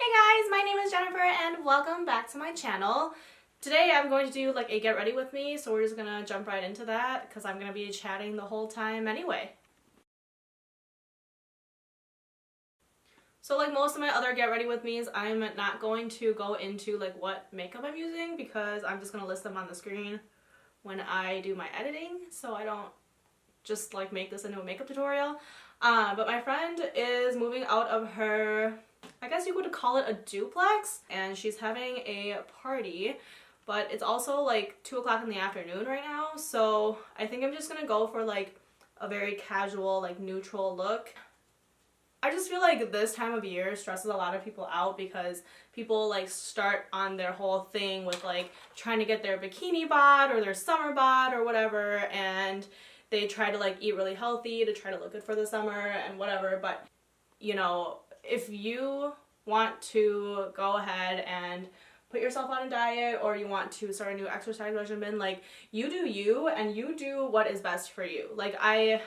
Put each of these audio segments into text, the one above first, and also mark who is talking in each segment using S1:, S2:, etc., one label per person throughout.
S1: Hey guys, my name is Jennifer and welcome back to my channel. Today I'm going to do like a get ready with me, so we're just gonna jump right into that because I'm gonna be chatting the whole time anyway. So like most of my other get ready with me's, I'm not going to go into like what makeup I'm using because I'm just gonna list them on the screen when I do my editing, so I don't just like make this into a makeup tutorial. But my friend is moving out of her, I guess you could call it a duplex, and she's having a party, but it's also like 2 o'clock in the afternoon right now, so I think I'm just gonna go for like a very casual, like neutral look. I just feel like this time of year stresses a lot of people out because people like start on their whole thing with like trying to get their bikini bod or their summer bod or whatever, and they try to like eat really healthy to try to look good for the summer and whatever. But you know, if you want to go ahead and put yourself on a diet or you want to start a new exercise regimen, like you do you and you do what is best for you. Like I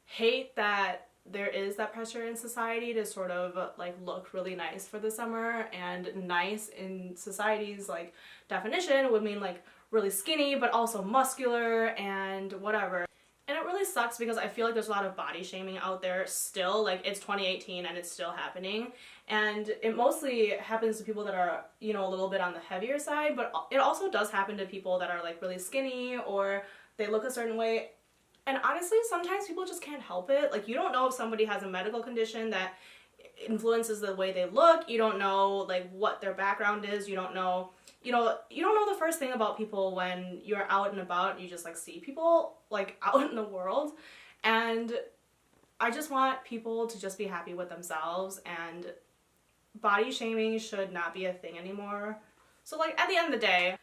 S1: hate that there is that pressure in society to sort of like look really nice for the summer, and nice in society's like definition would mean like really skinny but also muscular and whatever. And it really sucks because I feel like there's a lot of body shaming out there still. Like it's 2018 and it's still happening, and it mostly happens to people that are, you know, a little bit on the heavier side, but it also does happen to people that are like really skinny or they look a certain way. And honestly, sometimes people just can't help it. Like you don't know if somebody has a medical condition that influences the way they look. You don't know like what their background is. You don't know the first thing about people when you're out and about and you just like see people like out in the world. And I just want people to just be happy with themselves, and body shaming should not be a thing anymore. So like at the end of the day,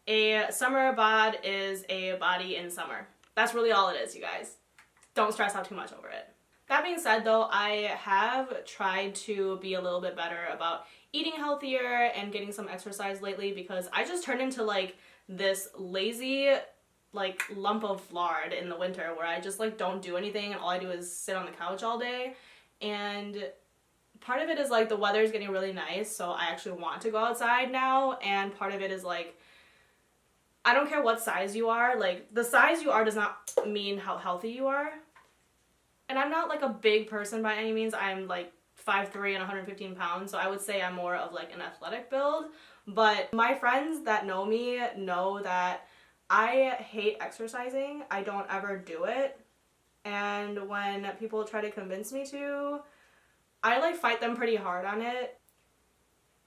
S1: a summer bod is a body in summer. That's really all it is, you guys. Don't stress out too much over it. That being said though, I have tried to be a little bit better about eating healthier and getting some exercise lately, because I just turned into like this lazy like lump of lard in the winter where I just like don't do anything and all I do is sit on the couch all day. And part of it is like the weather's getting really nice, so I actually want to go outside now, and part of it is like I don't care what size you are, like the size you are does not mean how healthy you are. And I'm not like a big person by any means. I'm like 5'3" and 115 pounds, so I would say I'm more of like an athletic build. But my friends that know me know that I hate exercising. I don't ever do it. And when people try to convince me to, I like fight them pretty hard on it.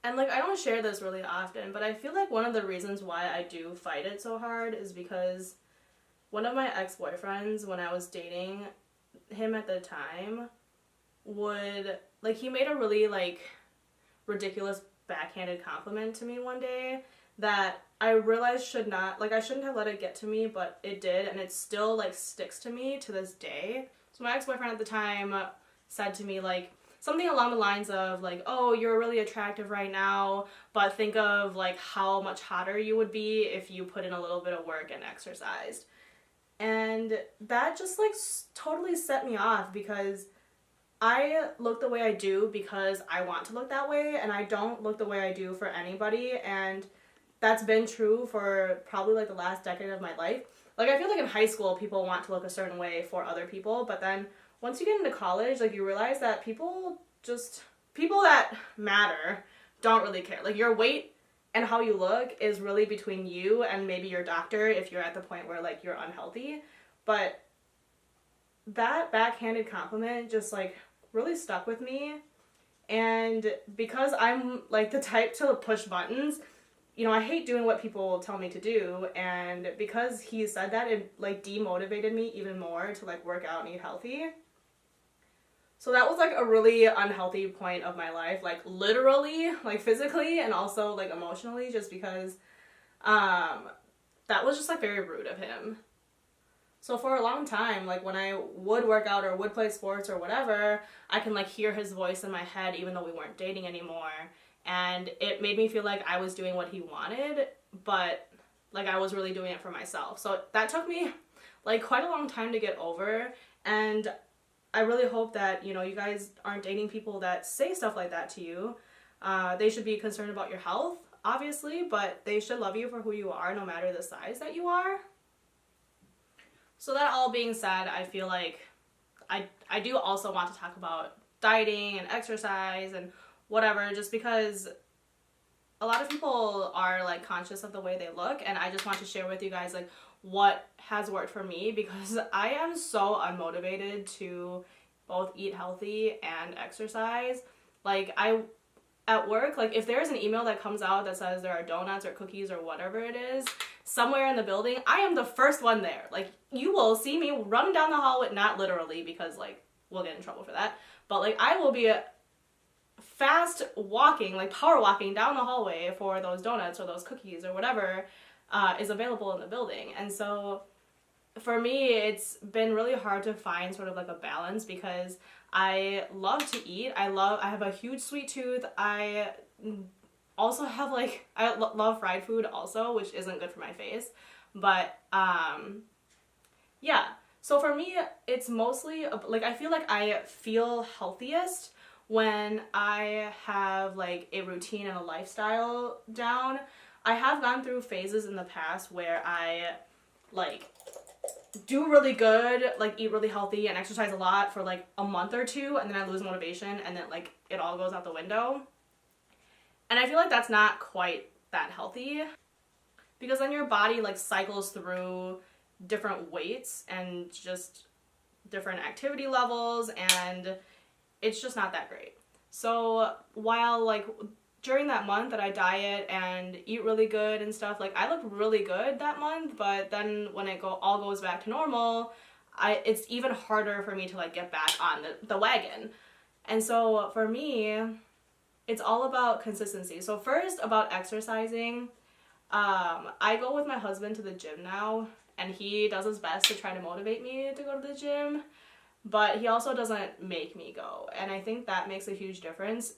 S1: And like I don't share this really often, but I feel like one of the reasons why I do fight it so hard is because one of my ex-boyfriends, when I was dating him at the time, would like he made a really like ridiculous backhanded compliment to me one day that I realized I shouldn't have let it get to me, but it did, and it still like sticks to me to this day. So my ex-boyfriend at the time said to me like something along the lines of like, oh, you're really attractive right now, but think of like how much hotter you would be if you put in a little bit of work and exercised. And that just like totally set me off, because I look the way I do because I want to look that way, and I don't look the way I do for anybody. And that's been true for probably like the last decade of my life. Like I feel like in high school people want to look a certain way for other people, but then once you get into college, like you realize that people that matter don't really care. Like your weight and how you look is really between you and maybe your doctor if you're at the point where like you're unhealthy. But that backhanded compliment just like really stuck with me. And because I'm like the type to push buttons, you know, I hate doing what people tell me to do, and because he said that, it like demotivated me even more to like work out and eat healthy. So that was like a really unhealthy point of my life, like literally, like physically and also like emotionally, just because that was just like very rude of him. So for a long time, like when I would work out or would play sports or whatever, I can like hear his voice in my head even though we weren't dating anymore. And it made me feel like I was doing what he wanted, but like I was really doing it for myself. So that took me like quite a long time to get over, and I really hope that, you know, you guys aren't dating people that say stuff like that to you. They should be concerned about your health, obviously, but they should love you for who you are no matter the size that you are. So that all being said, I feel like I do also want to talk about dieting and exercise and whatever, just because a lot of people are like conscious of the way they look, and I just want to share with you guys like what has worked for me, because I am so unmotivated to both eat healthy and exercise. Like at work, like if there's an email that comes out that says there are donuts or cookies or whatever it is somewhere in the building, I am the first one there. Like you will see me running down the hallway, not literally because like we'll get in trouble for that, but like I will be fast walking, like power walking down the hallway for those donuts or those cookies or whatever is available in the building. And so for me, it's been really hard to find sort of like a balance, because I love to eat. I have a huge sweet tooth. I also have like, love fried food also, which isn't good for my face. But yeah, so for me, it's mostly like, I feel like I feel healthiest when I have like a routine and a lifestyle down. I have gone through phases in the past where I like do really good, like eat really healthy and exercise a lot for like a month or two, and then I lose motivation and then like it all goes out the window. And I feel like that's not quite that healthy, because then your body like cycles through different weights and just different activity levels, and it's just not that great. So while like during that month that I diet and eat really good and stuff, like I look really good that month, but then when it all goes back to normal, it's even harder for me to like get back on the wagon. And so for me, it's all about consistency. So first, about exercising, I go with my husband to the gym now, and he does his best to try to motivate me to go to the gym, but he also doesn't make me go. And I think that makes a huge difference.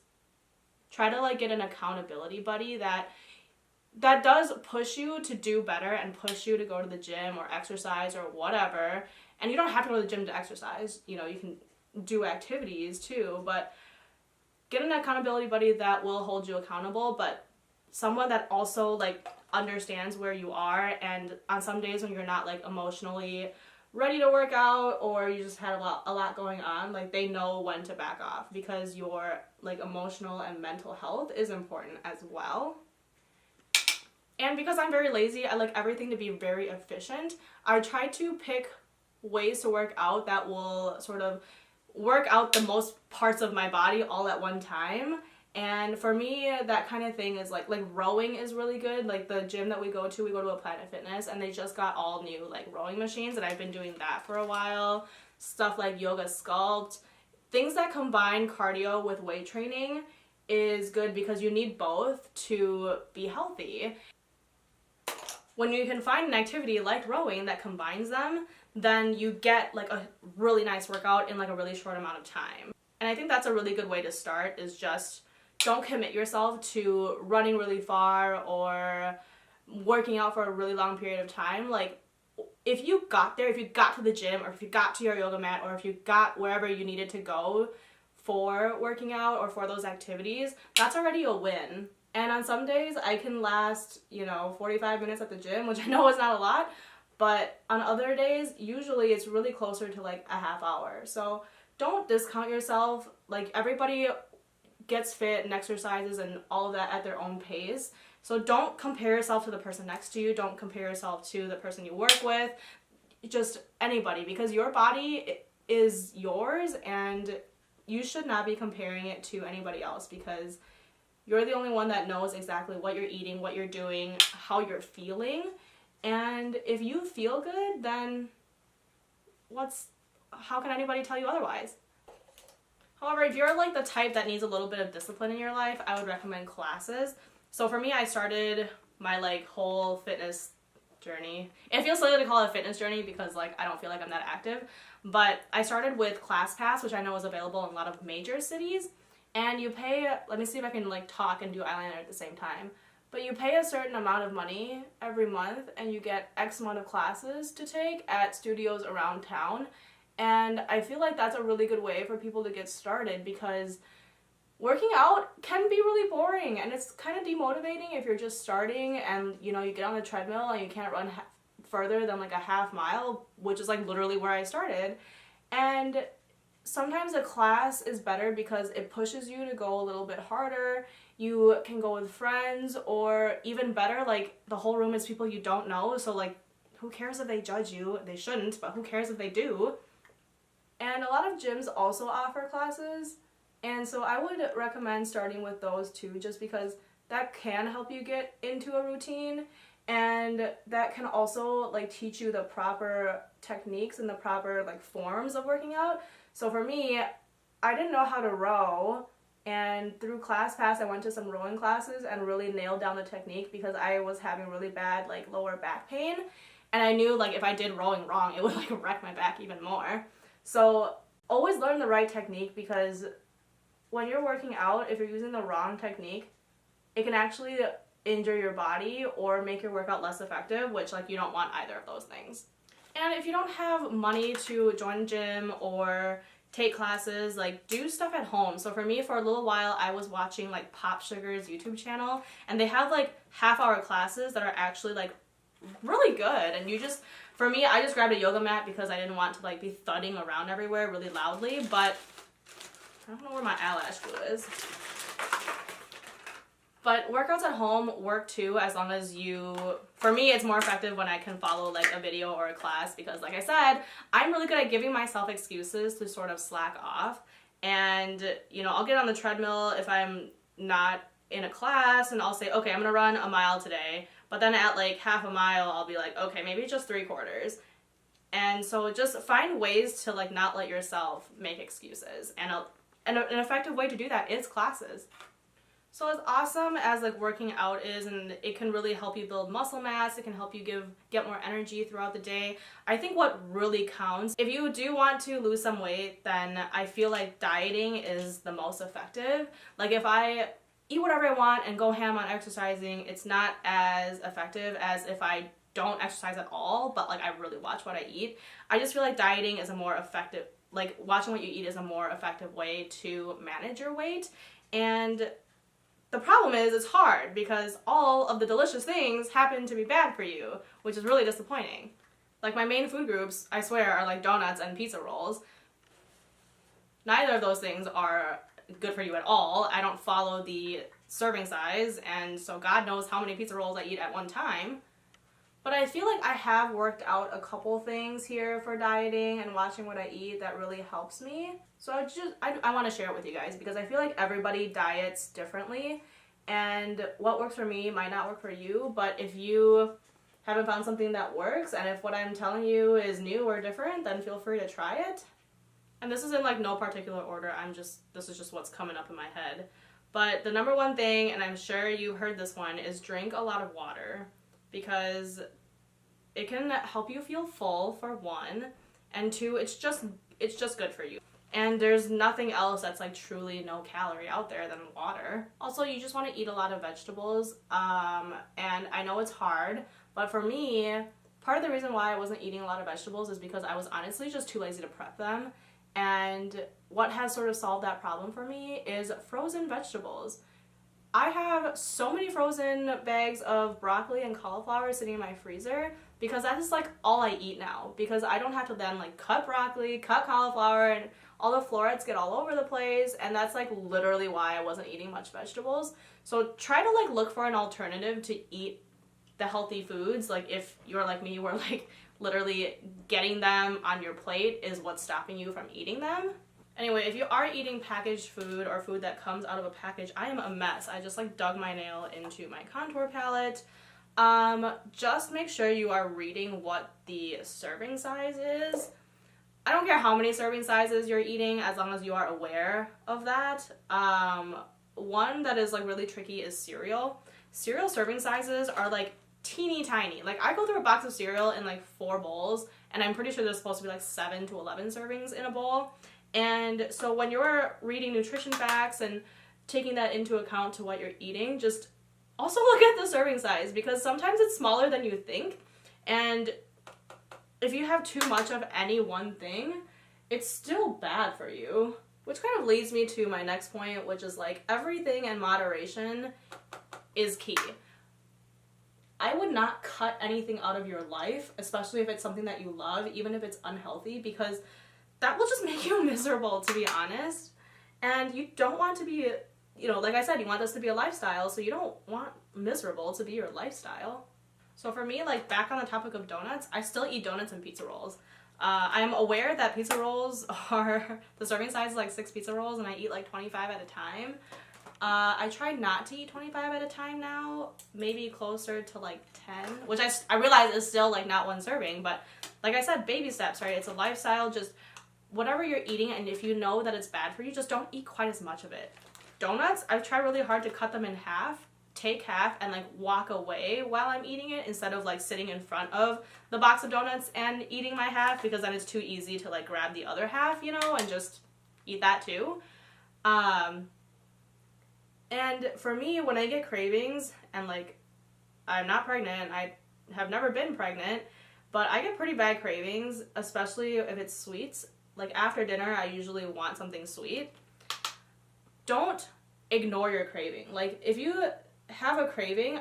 S1: Try to like get an accountability buddy that does push you to do better and push you to go to the gym or exercise or whatever. And you don't have to go to the gym to exercise. You know, you can do activities too, but get an accountability buddy that will hold you accountable, but someone that also like understands where you are, and on some days when you're not like emotionally ready to work out, or you just had a lot going on, like they know when to back off, because your like emotional and mental health is important as well. And because I'm very lazy, I like everything to be very efficient, I try to pick ways to work out that will sort of work out the most parts of my body all at one time. And for me, that kind of thing is like rowing is really good. Like the gym that we go to a Planet Fitness, and they just got all new like rowing machines, and I've been doing that for a while. Stuff like yoga sculpt, things that combine cardio with weight training is good, because you need both to be healthy. When you can find an activity like rowing that combines them, then you get like a really nice workout in like a really short amount of time. And I think that's a really good way to start, is just don't commit yourself to running really far or working out for a really long period of time. Like if you got there, if you got to the gym, or if you got to your yoga mat, or if you got wherever you needed to go for working out or for those activities, that's already a win. And on some days I can last, 45 minutes at the gym, which I know is not a lot, but on other days, usually it's really closer to like a half hour. So don't discount yourself. Like everybody gets fit and exercises and all of that at their own pace. So don't compare yourself to the person next to you. Don't compare yourself to the person you work with. Just anybody, because your body is yours, and you should not be comparing it to anybody else, because you're the only one that knows exactly what you're eating, what you're doing, how you're feeling. And if you feel good, then how can anybody tell you otherwise? However, if you're like the type that needs a little bit of discipline in your life, I would recommend classes. So for me, I started my like whole fitness journey. It feels silly to call it a fitness journey because like I don't feel like I'm that active, but I started with ClassPass, which I know is available in a lot of major cities, and you pay, let me see if I can like talk and do eyeliner at the same time, but you pay a certain amount of money every month and you get X amount of classes to take at studios around town. And I feel like that's a really good way for people to get started, because working out can be really boring, and it's kind of demotivating if you're just starting and, you know, you get on the treadmill and you can't run further than like a half mile, which is like literally where I started. And sometimes a class is better because it pushes you to go a little bit harder. You can go with friends, or even better, like the whole room is people you don't know, so like who cares if they judge you? They shouldn't, but who cares if they do? And a lot of gyms also offer classes, and so I would recommend starting with those too, just because that can help you get into a routine, and that can also like teach you the proper techniques and the proper like forms of working out. So for me, I didn't know how to row, and through ClassPass I went to some rowing classes and really nailed down the technique because I was having really bad like lower back pain, and I knew like if I did rowing wrong it would like wreck my back even more. So always learn the right technique, because when you're working out, if you're using the wrong technique, it can actually injure your body or make your workout less effective, which like you don't want either of those things. And if you don't have money to join a gym or take classes, like do stuff at home. So for me, for a little while, I was watching like Pop Sugar's YouTube channel, and they have like half-hour classes that are actually like really good. And you just, for me, I just grabbed a yoga mat because I didn't want to like be thudding around everywhere really loudly, but I don't know where my eyelash glue is. But workouts at home work too, as long as you, for me, it's more effective when I can follow like a video or a class, because like I said, I'm really good at giving myself excuses to sort of slack off. And, you know, I'll get on the treadmill if I'm not in a class, and I'll say, okay, I'm gonna run a mile today. But then at like half a mile, I'll be like, okay, maybe just 3/4. And so just find ways to like not let yourself make excuses. And an effective way to do that is classes. So as awesome as like working out is, and it can really help you build muscle mass, it can help you get more energy throughout the day, I think what really counts, if you do want to lose some weight, then I feel like dieting is the most effective. Like if I eat whatever I want and go ham on exercising, it's not as effective as if I don't exercise at all, but like I really watch what I eat. I just feel like dieting is a more effective, like watching what you eat is a more effective way to manage your weight. And the problem is it's hard because all of the delicious things happen to be bad for you, which is really disappointing. Like my main food groups, I swear, are like donuts and pizza rolls. Neither of those things are good for you at all. I don't follow the serving size, and so God knows how many pizza rolls I eat at one time. But I feel like I have worked out a couple things here for dieting and watching what I eat that really helps me. So I want to share it with you guys because I feel like everybody diets differently, and what works for me might not work for you. But if you haven't found something that works, and if what I'm telling you is new or different, then feel free to try it. And this is in like no particular order, this is just what's coming up in my head. But the number one thing, and I'm sure you heard this one, is drink a lot of water, because it can help you feel full for one, and two, it's just good for you. And there's nothing else that's like truly no calorie out there than water. Also, you just want to eat a lot of vegetables, and I know it's hard, but for me, part of the reason why I wasn't eating a lot of vegetables is because I was honestly just too lazy to prep them. And what has sort of solved that problem for me is frozen vegetables. I have so many frozen bags of broccoli and cauliflower sitting in my freezer because that is like all I eat now, because I don't have to then like cut broccoli, cut cauliflower, and all the florets get all over the place, and that's like literally why I wasn't eating much vegetables. So try to like look for an alternative to eat the healthy foods. Like if you're like me, where like literally getting them on your plate is what's stopping you from eating them. Anyway, if you are eating packaged food or food that comes out of a package, I am a mess. I just like dug my nail into my contour palette. Just make sure you are reading what the serving size is. I don't care how many serving sizes you're eating as long as you are aware of that. One that is like really tricky is cereal. Cereal serving sizes are like teeny tiny. Like I go through a box of cereal in like 4 bowls, and I'm pretty sure there's supposed to be like 7 to 11 servings in a bowl. And so when you're reading nutrition facts and taking that into account to what you're eating, just also look at the serving size, because sometimes it's smaller than you think. And if you have too much of any one thing, it's still bad for you. Which kind of leads me to my next point, which is like everything in moderation is key. I would not cut anything out of your life, especially if it's something that you love, even if it's unhealthy, because that will just make you miserable, to be honest. And you don't want to be, you know, like I said, you want this to be a lifestyle, so you don't want miserable to be your lifestyle. So for me, like back on the topic of donuts, I still eat donuts and pizza rolls. I'm aware that pizza rolls are, the serving size is like 6 pizza rolls and I eat like 25 at a time. I try not to eat 25 at a time now, maybe closer to like 10, which I realize is still like not one serving, but like I said, baby steps, right? It's a lifestyle, just whatever you're eating, and if you know that it's bad for you, just don't eat quite as much of it. Donuts, I try really hard to cut them in half, take half, and like walk away while I'm eating it instead of like sitting in front of the box of donuts and eating my half, because then it's too easy to like grab the other half, you know, and just eat that too. And for me, when I get cravings, and like, I'm not pregnant, I have never been pregnant, but I get pretty bad cravings, especially if it's sweets. Like after dinner, I usually want something sweet. Don't ignore your craving. Like if you have a craving,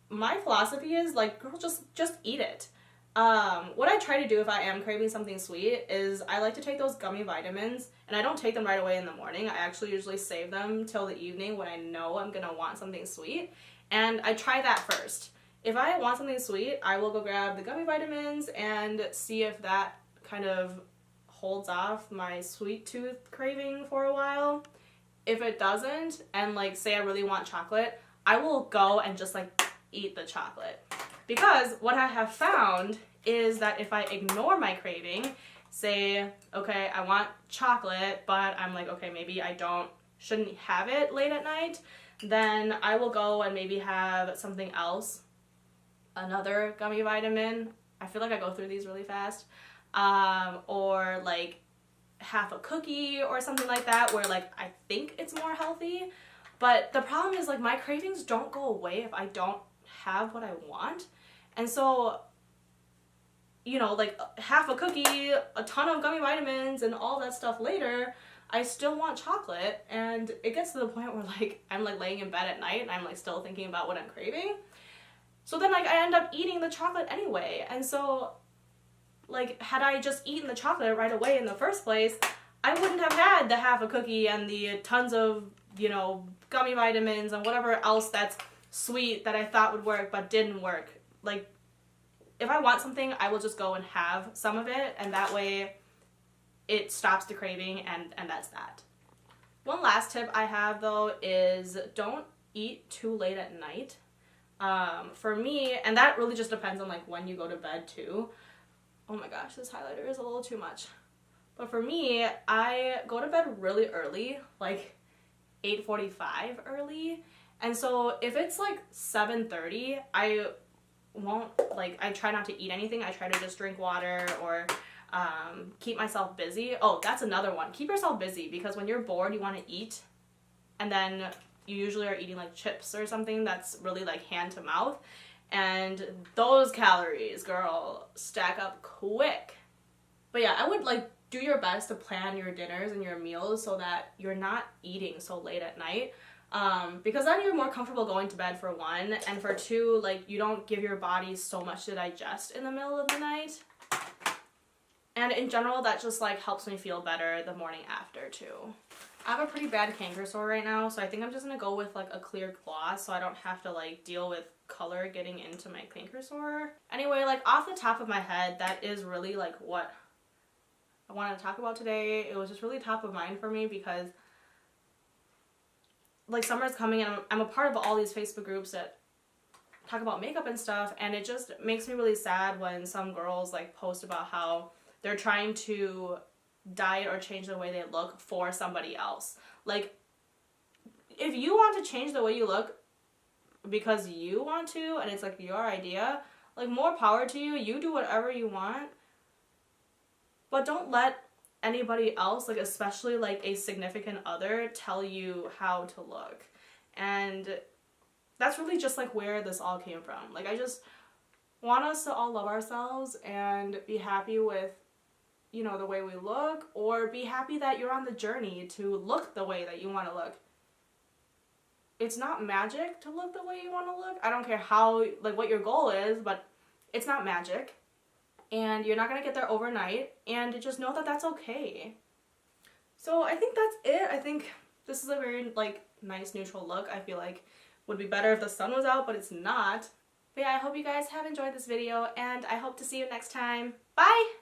S1: my philosophy is like, girl, just eat it. What I try to do if I am craving something sweet is I like to take those gummy vitamins, and I don't take them right away in the morning. I actually usually save them till the evening when I know I'm gonna want something sweet, and I try that first. If I want something sweet, I will go grab the gummy vitamins and see if that kind of holds off my sweet tooth craving for a while. If it doesn't, and like say I really want chocolate, I will go and just like eat the chocolate. Because what I have found is that if I ignore my craving, say, okay, I want chocolate, but I'm like, okay, maybe I shouldn't have it late at night, then I will go and maybe have something else, another gummy vitamin. I feel like I go through these really fast. Or like half a cookie or something like that, where like I think it's more healthy. But the problem is like my cravings don't go away if I don't have what I want. And so, you know, like half a cookie, a ton of gummy vitamins, and all that stuff later, I still want chocolate. And it gets to the point where like I'm like laying in bed at night and I'm like still thinking about what I'm craving. So then like I end up eating the chocolate anyway. And so like had I just eaten the chocolate right away in the first place, I wouldn't have had the half a cookie and the tons of, you know, gummy vitamins and whatever else that's sweet that I thought would work but didn't work. Like if I want something, I will just go and have some of it, and that way it stops the craving, and that's that. One last tip I have though is don't eat too late at night. For me, and that really just depends on like when you go to bed too. Oh my gosh, this highlighter is a little too much. But for me, I go to bed really early, like 8:45 early. And so if it's like 7:30, I try not to eat anything. I try to just drink water or keep myself busy. Oh, that's another one. Keep yourself busy, because when you're bored, you want to eat. And then you usually are eating like chips or something that's really like hand to mouth. And those calories, girl, stack up quick. But yeah, I would like do your best to plan your dinners and your meals so that you're not eating so late at night. Because then you're more comfortable going to bed, for one, and for two, like you don't give your body so much to digest in the middle of the night. And in general, that just like helps me feel better the morning after too. I have a pretty bad canker sore right now, so I think I'm just gonna go with like a clear gloss so I don't have to like deal with color getting into my canker sore. Anyway, like off the top of my head, that is really like what I wanted to talk about today. It was just really top of mind for me because like summer's coming and I'm a part of all these Facebook groups that talk about makeup and stuff, and it just makes me really sad when some girls like post about how they're trying to diet or change the way they look for somebody else. Like, if you want to change the way you look because you want to and it's like your idea, like more power to you. You do whatever you want, but don't let anybody else, like especially like a significant other, tell you how to look. And that's really just like where this all came from. Like I just want us to all love ourselves and be happy with you know, the way we look, or be happy that you're on the journey to look the way that you want to look. It's not magic to look the way you want to look. I don't care how, like, what your goal is, but it's not magic. And you're not going to get there overnight, and just know that that's okay. So I think that's it. I think this is a very, like, nice neutral look. I feel like would be better if the sun was out, but it's not. But yeah, I hope you guys have enjoyed this video, and I hope to see you next time. Bye!